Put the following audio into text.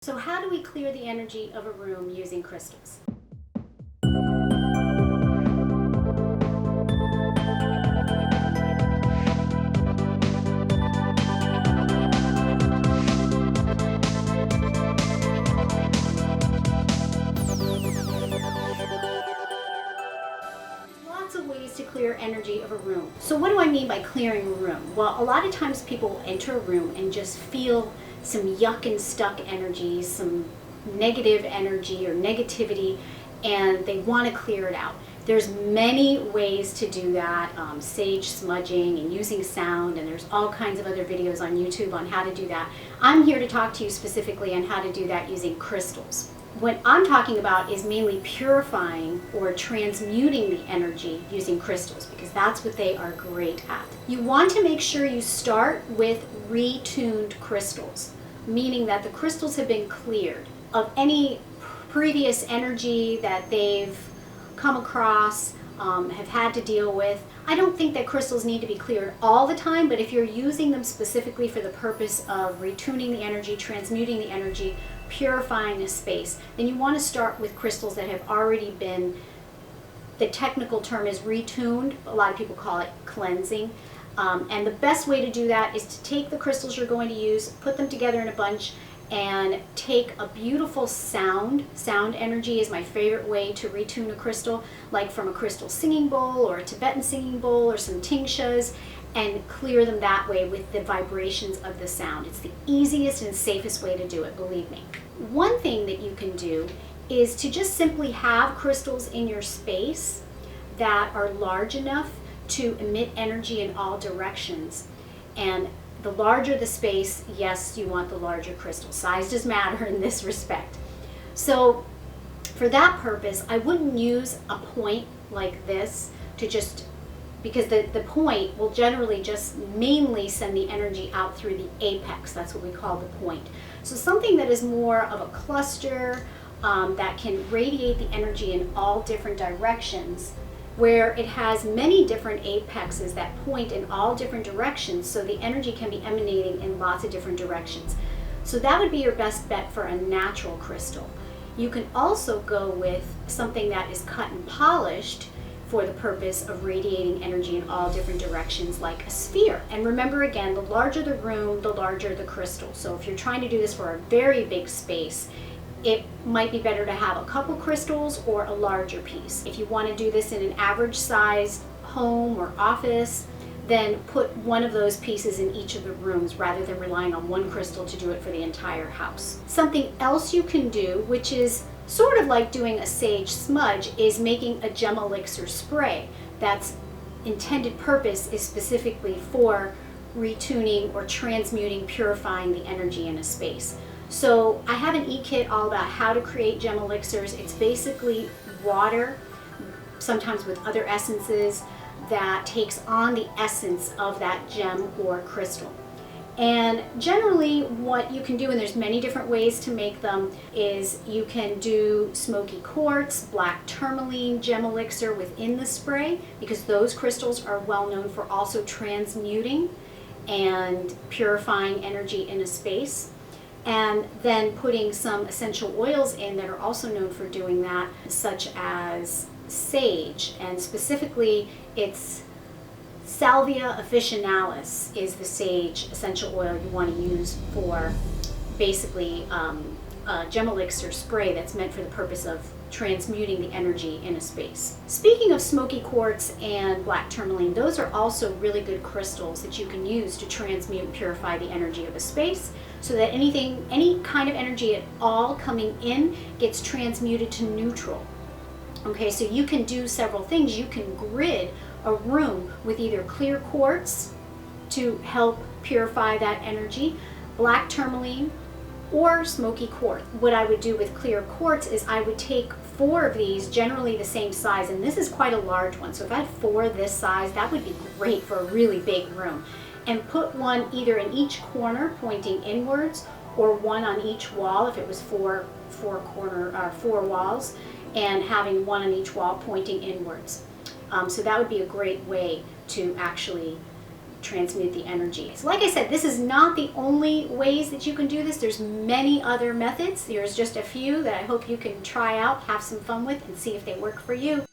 So how do we clear the energy of a room using crystals? Lots of ways to clear energy of a room. So what do I mean by clearing a room? Well, a lot of times people will enter a room and just feel some yuck and stuck energy, some negative energy or negativity, and they want to clear it out. There's many ways to do that, sage smudging and using sound, and there's all kinds of other videos on YouTube on how to do that. I'm here to talk to you specifically on how to do that using crystals. What I'm talking about is mainly purifying or transmuting the energy using crystals, because that's what they are great at. You want to make sure you start with retuned crystals, meaning that the crystals have been cleared of any previous energy that they've come across, have had to deal with. I don't think that crystals need to be cleared all the time, but if you're using them specifically for the purpose of retuning the energy, transmuting the energy, purifying a space, then you want to start with crystals that have already been, the technical term is retuned, a lot of people call it cleansing. And the best way to do that is to take the crystals you're going to use, put them together in a bunch, and take a beautiful sound. Sound energy is my favorite way to retune a crystal, like from a crystal singing bowl or a Tibetan singing bowl or some tingshas, and clear them that way with the vibrations of the sound. It's the easiest and safest way to do it, believe me. One thing that you can do is to just simply have crystals in your space that are large enough to emit energy in all directions. And the larger the space, yes, you want the larger crystal. Size does matter in this respect. So for that purpose, I wouldn't use a point like this to just, because the point will generally just mainly send the energy out through the apex. That's what we call the point. So something that is more of a cluster that can radiate the energy in all different directions, where it has many different apexes that point in all different directions, so the energy can be emanating in lots of different directions. So that would be your best bet for a natural crystal. You can also go with something that is cut and polished for the purpose of radiating energy in all different directions, like a sphere. And remember, again, the larger the room, the larger the crystal. So if you're trying to do this for a very big space, it might be better to have a couple crystals or a larger piece. If you want to do this in an average sized home or office, then put one of those pieces in each of the rooms rather than relying on one crystal to do it for the entire house. Something else you can do, which is sort of like doing a sage smudge, is making a gem elixir spray. That's intended purpose is specifically for retuning or transmuting, purifying the energy in a space. So I have an e-kit all about how to create gem elixirs. It's basically water, sometimes with other essences, that takes on the essence of that gem or crystal. And generally what you can do, and there's many different ways to make them, is you can do smoky quartz, black tourmaline gem elixir within the spray, because those crystals are well known for also transmuting and purifying energy in a space. And then putting some essential oils in that are also known for doing that, such as sage, and specifically it's Salvia officinalis is the sage essential oil you want to use for basically a gem elixir spray that's meant for the purpose of transmuting the energy in a space. Speaking of smoky quartz and black tourmaline, those are also really good crystals that you can use to transmute and purify the energy of a space, so that any kind of energy at all coming in gets transmuted to neutral. Okay, so you can do several things. You can grid a room with either clear quartz to help purify that energy, black tourmaline, or smoky quartz. What I would do with clear quartz is I would take 4 of these, generally the same size, and this is quite a large one, so if I had 4 this size, that would be great for a really big room, and put one either in each corner pointing inwards, or one on each wall if it was four walls, and having one on each wall pointing inwards. So that would be a great way to actually transmute the energy. So like I said, this is not the only ways that you can do this. There's many other methods. There's just a few that I hope you can try out, have some fun with, and see if they work for you.